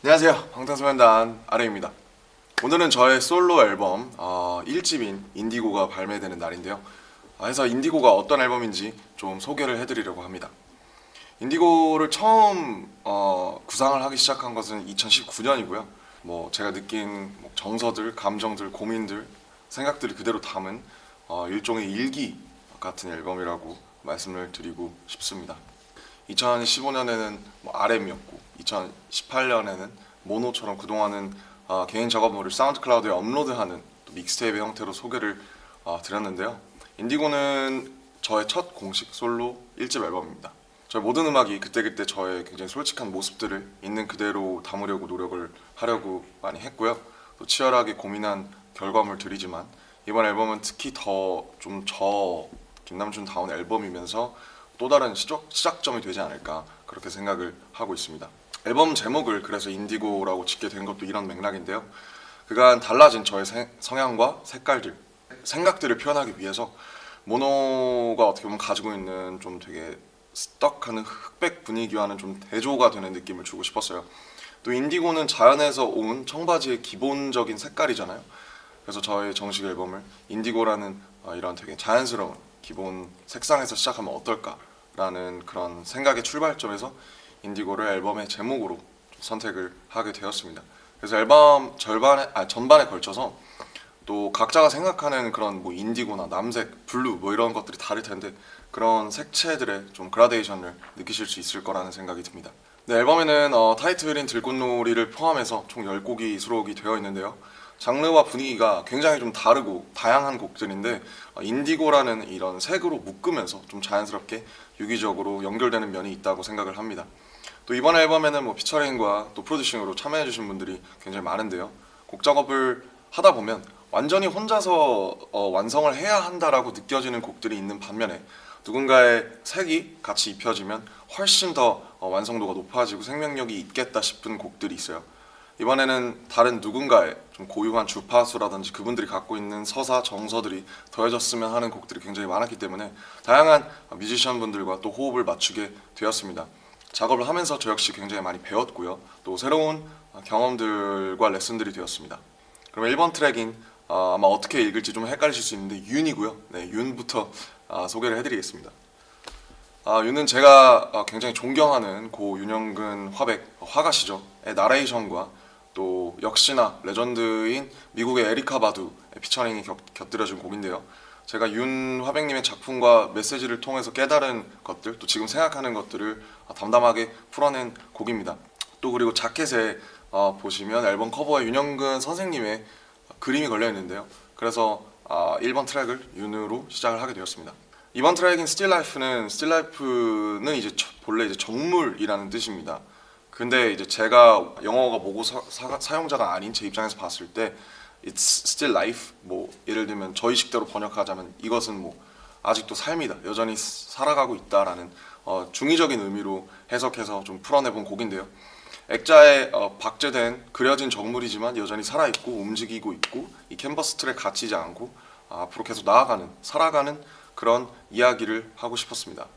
안녕하세요. 방탄소년단 아레입니다. 오늘은 저의 솔로 앨범 1집인 인디고가 발매되는 날인데요. 그래서 인디고가 어떤 앨범인지 좀 소개를 해드리려고 합니다. 인디고를 처음 구상을 하기 시작한 것은 2019년이고요. 뭐 제가 느낀 정서들, 감정들, 고민들, 생각들을 그대로 담은 일종의 일기 같은 앨범이라고 말씀을 드리고 싶습니다. 2015년에는 RM이었고 2018년에는 모노처럼 그동안은 개인 작업물을 사운드 클라우드에 업로드하는 믹스테이프 형태로 소개를 드렸는데요. 인디고는 저의 첫 공식 솔로 1집 앨범입니다. 저의 모든 음악이 그때그때 저의 굉장히 솔직한 모습들을 있는 그대로 담으려고 노력을 하려고 많이 했고요. 또 치열하게 고민한 결과물들이지만 이번 앨범은 특히 더 좀 김남준 다운 앨범이면서 또 다른 시작점이 되지 않을까 그렇게 생각을 하고 있습니다. 앨범 제목을 그래서 인디고라고 짓게 된 것도 이런 맥락인데요. 그간 달라진 저의 성향과 색깔들, 생각들을 표현하기 위해서 모노가 어떻게 보면 가지고 있는 좀 되게 스떡하는 흑백 분위기와는 좀 대조가 되는 느낌을 주고 싶었어요. 또 인디고는 자연에서 온 청바지의 기본적인 색깔이잖아요. 그래서 저의 정식 앨범을 인디고라는 이런 되게 자연스러운 기본 색상에서 시작하면 어떨까라는 그런 생각의 출발점에서 인디고를 앨범의 제목으로 선택을 하게 되었습니다. 그래서 앨범 전반에 걸쳐서 또 각자가 생각하는 그런 인디고나 남색, 블루 이런 것들이 다를 텐데 그런 색채들의 좀 그라데이션을 느끼실 수 있을 거라는 생각이 듭니다. 네, 앨범에는 타이틀인 들꽃놀이를 포함해서 총 10곡이 수록이 되어 있는데요. 장르와 분위기가 굉장히 좀 다르고 다양한 곡들인데 인디고라는 이런 색으로 묶으면서 좀 자연스럽게 유기적으로 연결되는 면이 있다고 생각을 합니다. 또 이번 앨범에는 피처링과 또 프로듀싱으로 참여해주신 분들이 굉장히 많은데요. 곡 작업을 하다 보면 완전히 혼자서 완성을 해야 한다라고 느껴지는 곡들이 있는 반면에 누군가의 색이 같이 입혀지면 훨씬 더 완성도가 높아지고 생명력이 있겠다 싶은 곡들이 있어요. 이번에는 다른 누군가의 좀 고유한 주파수라든지 그분들이 갖고 있는 서사, 정서들이 더해졌으면 하는 곡들이 굉장히 많았기 때문에 다양한 뮤지션 분들과 또 호흡을 맞추게 되었습니다. 작업을 하면서 저 역시 굉장히 많이 배웠고요. 또 새로운 경험들과 레슨들이 되었습니다. 그럼 1번 트랙인 아마 어떻게 읽을지 좀 헷갈리실 수 있는데 윤이고요. 네, 윤부터 소개를 해드리겠습니다. 윤은 제가 굉장히 존경하는 고 윤영근 화가시죠. 나레이션과 또 역시나 레전드인 미국의 에리카 바두의 피처링이 곁들여진 곡인데요. 제가 윤 화백님의 작품과 메시지를 통해서 깨달은 것들, 또 지금 생각하는 것들을 담담하게 풀어낸 곡입니다. 또 그리고 자켓에 보시면 앨범 커버에 윤영근 선생님의 그림이 걸려 있는데요. 그래서 1번 트랙을 윤으로 시작을 하게 되었습니다. 이번 트랙인 Still Life는 이제 본래 이제 정물이라는 뜻입니다. 근데 이제 제가 영어가 모고 사용자가 아닌 제 입장에서 봤을 때 It's still life. 예를 들면 저희 식대로 번역하자면 이것은 아직도 삶이다. 여전히 살아가고 있다라는 중의적인 의미로 해석해서 좀 풀어내본 곡인데요. 액자에 박제된 그려진 정물이지만 여전히 살아있고 움직이고 있고 이 캔버스 틀에 갇히지 않고 앞으로 계속 살아가는 그런 이야기를 하고 싶었습니다.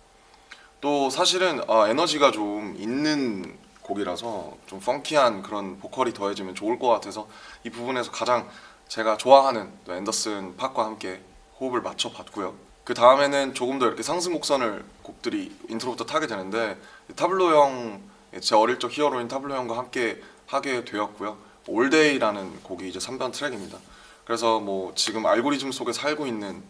또 사실은 에너지가 좀 있는 곡이라서 좀 펑키한 그런 보컬이 더해지면 좋을 것 같아서 이 부분에서 가장 제가 좋아하는 또 앤더슨 팍과 함께 호흡을 맞춰봤고요. 그 다음에는 조금 더 이렇게 상승 곡선을 곡들이 인트로부터 타게 되는데 타블로 형, 제 어릴 적 히어로인 타블로 형과 함께 하게 되었고요. 올데이라는 곡이 이제 3번 트랙입니다. 그래서 지금 알고리즘 속에 살고 있는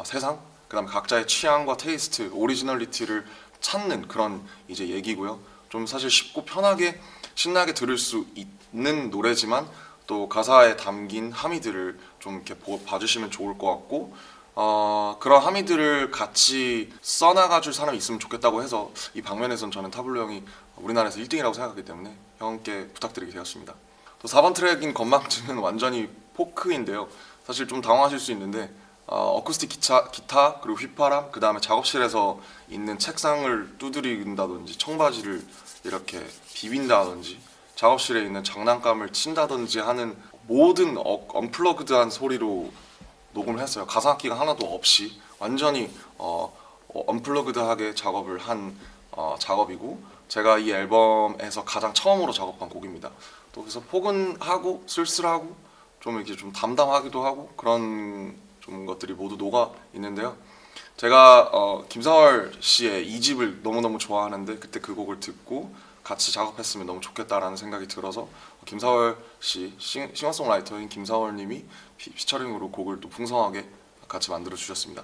세상, 그다음 각자의 취향과 테이스트, 오리지널리티를 찾는 그런 이제 얘기고요. 좀 사실 쉽고 편하게 신나게 들을 수 있는 노래지만 또 가사에 담긴 함의들을 좀 이렇게 봐주시면 좋을 것 같고 그런 함의들을 같이 써나가줄 사람이 있으면 좋겠다고 해서 이 방면에선 저는 타블로 형이 우리나라에서 1등이라고 생각하기 때문에 형께 부탁드리게 되었습니다. 또 4번 트랙인 건망증은 완전히 포크인데요. 사실 좀 당황하실 수 있는데 어쿠스틱 기타 그리고 휘파람 그 다음에 작업실에서 있는 책상을 두드린다든지 청바지를 이렇게 비빈다든지 작업실에 있는 장난감을 친다든지 하는 모든 언플러그드한 소리로 녹음을 했어요. 가사 악기가 하나도 없이 완전히 언플러그드하게 작업을 한 작업이고 제가 이 앨범에서 가장 처음으로 작업한 곡입니다. 또 그래서 포근하고 쓸쓸하고 좀 이렇게 좀 담담하기도 하고 그런 좀 것들이 모두 녹아 있는데요. 제가 김사월 씨의 2집을 너무너무 좋아하는데 그때 그 곡을 듣고 같이 작업했으면 너무 좋겠다라는 생각이 들어서 김사월 씨 싱어송라이터인 김사월 님이 피처링으로 곡을 또 풍성하게 같이 만들어 주셨습니다.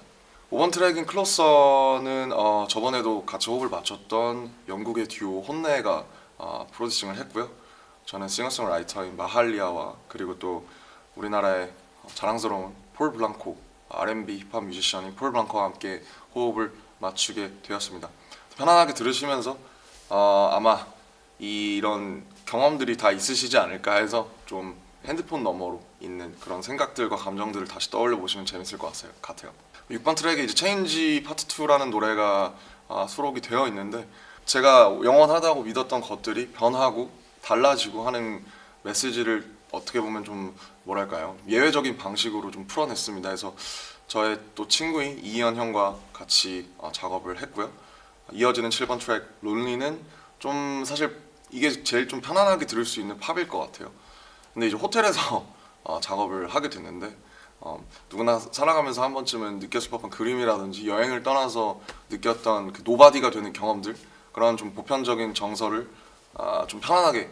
5번 트랙인 클로서는 저번에도 같이 호흡을 맞췄던 영국의 듀오 혼내가 프로듀싱을 했고요. 저는 싱어송라이터인 마할리아와 그리고 또 우리나라의 자랑스러운 폴 블랑코 R&B 힙합 뮤지션인 폴 블랑코와 함께 호흡을 맞추게 되었습니다. 편안하게 들으시면서 아마 이런 경험들이 다 있으시지 않을까 해서 좀 핸드폰 너머로 있는 그런 생각들과 감정들을 다시 떠올려 보시면 재밌을 것 같아요. 6번 트랙에 이제 체인지 파트 2라는 노래가 수록이 되어 있는데 제가 영원하다고 믿었던 것들이 변하고 달라지고 하는 메시지를 어떻게 보면 좀 뭐랄까요, 예외적인 방식으로 좀 풀어냈습니다. 그래서 저의 또 친구인 이현 형과 같이 작업을 했고요. 이어지는 7번 트랙 론리는 좀 사실 이게 제일 좀 편안하게 들을 수 있는 팝일 것 같아요. 근데 이제 호텔에서 작업을 하게 됐는데 누구나 살아가면서 한 번쯤은 느꼈을 법한 그림이라든지 여행을 떠나서 느꼈던 그 노바디가 되는 경험들, 그런 좀 보편적인 정서를 좀 편안하게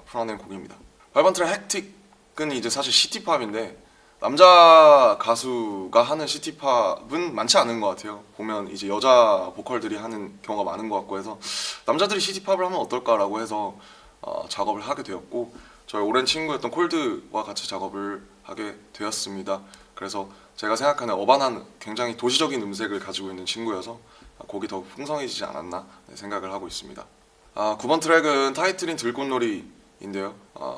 풀어낸 곡입니다. 8번 트랙 헥틱은 이제 사실 시티팝인데 남자 가수가 하는 시티팝은 많지 않은 것 같아요. 보면 이제 여자 보컬들이 하는 경우가 많은 것 같고 해서 남자들이 시티팝을 하면 어떨까라고 해서 작업을 하게 되었고 저희 오랜 친구였던 콜드와 같이 작업을 하게 되었습니다. 그래서 제가 생각하는 어반한 굉장히 도시적인 음색을 가지고 있는 친구여서 곡이 더욱 풍성해지지 않았나 생각을 하고 있습니다. 9번 트랙은 타이틀인 들꽃놀이인데요.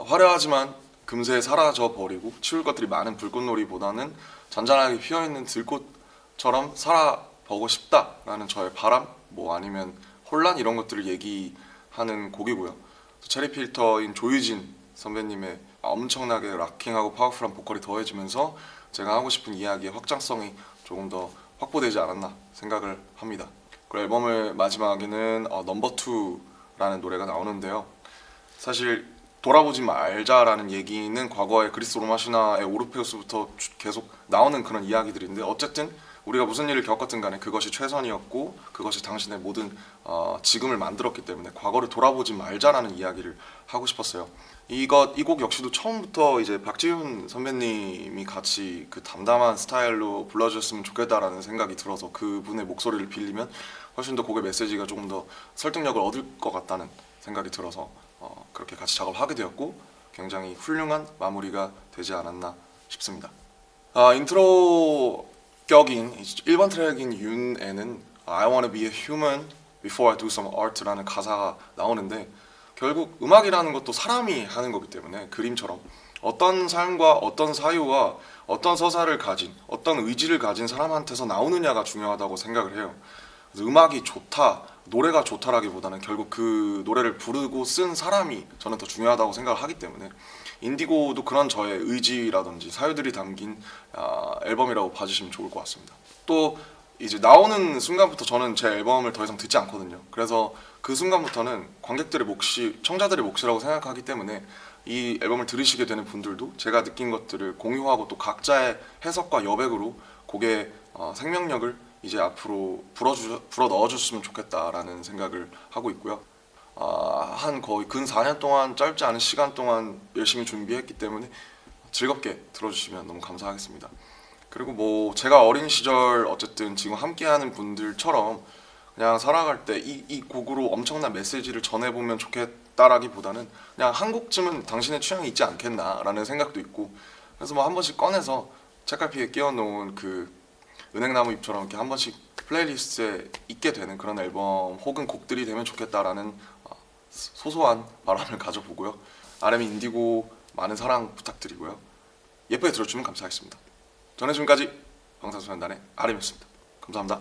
화려하지만 금세 사라져 버리고 치울 것들이 많은 불꽃놀이보다는 잔잔하게 피어있는 들꽃처럼 살아보고 싶다라는 저의 바람, 뭐 아니면 혼란 이런 것들을 얘기하는 곡이고요. 체리필터인 조유진 선배님의 엄청나게 락킹하고 파워풀한 보컬이 더해지면서 제가 하고 싶은 이야기의 확장성이 조금 더 확보되지 않았나 생각을 합니다. 그리고 앨범의 마지막에는 넘버 2라는 노래가 나오는데요. 사실 돌아보지 말자라는 얘기는 과거의 그리스 로마 신화의 오르페우스부터 계속 나오는 그런 이야기들인데 어쨌든 우리가 무슨 일을 겪었든 간에 그것이 최선이었고 그것이 당신의 모든 지금을 만들었기 때문에 과거를 돌아보지 말자라는 이야기를 하고 싶었어요. 이 곡 역시도 처음부터 이제 박지훈 선배님이 같이 그 담담한 스타일로 불러주셨으면 좋겠다라는 생각이 들어서 그분의 목소리를 빌리면 훨씬 더 곡의 메시지가 조금 더 설득력을 얻을 것 같다는 생각이 들어서 그렇게 같이 작업을 하게 되었고 굉장히 훌륭한 마무리가 되지 않았나 싶습니다. 인트로 격인 1번 트랙인 윤에는 I wanna be a human before I do some art라는 가사가 나오는데 결국 음악이라는 것도 사람이 하는 거기 때문에 그림처럼 어떤 삶과 어떤 사유와 어떤 서사를 가진 어떤 의지를 가진 사람한테서 나오느냐가 중요하다고 생각을 해요. 그래서 음악이 좋다, 노래가 좋다라기보다는 결국 그 노래를 부르고 쓴 사람이 저는 더 중요하다고 생각을 하기 때문에 인디고도 그런 저의 의지라든지 사유들이 담긴 앨범이라고 봐주시면 좋을 것 같습니다. 또 이제 나오는 순간부터 저는 제 앨범을 더 이상 듣지 않거든요. 그래서 그 순간부터는 관객들의 몫이, 청자들의 몫이라고 생각하기 때문에 이 앨범을 들으시게 되는 분들도 제가 느낀 것들을 공유하고 또 각자의 해석과 여백으로 곡의 생명력을 이제 앞으로 불어 넣어줬으면 좋겠다라는 생각을 하고 있고요. 한 거의 근 4년 동안 짧지 않은 시간 동안 열심히 준비했기 때문에 즐겁게 들어주시면 너무 감사하겠습니다. 그리고 뭐 제가 어린 시절 어쨌든 지금 함께하는 분들처럼 그냥 살아갈 때 이 곡으로 엄청난 메시지를 전해보면 좋겠다라기보다는 그냥 한 곡쯤은 당신의 취향이 있지 않겠나라는 생각도 있고 그래서 뭐 한 번씩 꺼내서 책갈피에 끼워놓은 그 은행나무 잎처럼 이렇게 한 번씩 플레이리스트에 있게 되는 그런 앨범 혹은 곡들이 되면 좋겠다라는 소소한 바람을 가져보고요. RM 인디고 많은 사랑 부탁드리고요. 예쁘게 들어주면 감사하겠습니다. 저는 지금까지 방탄소년단의 RM이었습니다. 감사합니다.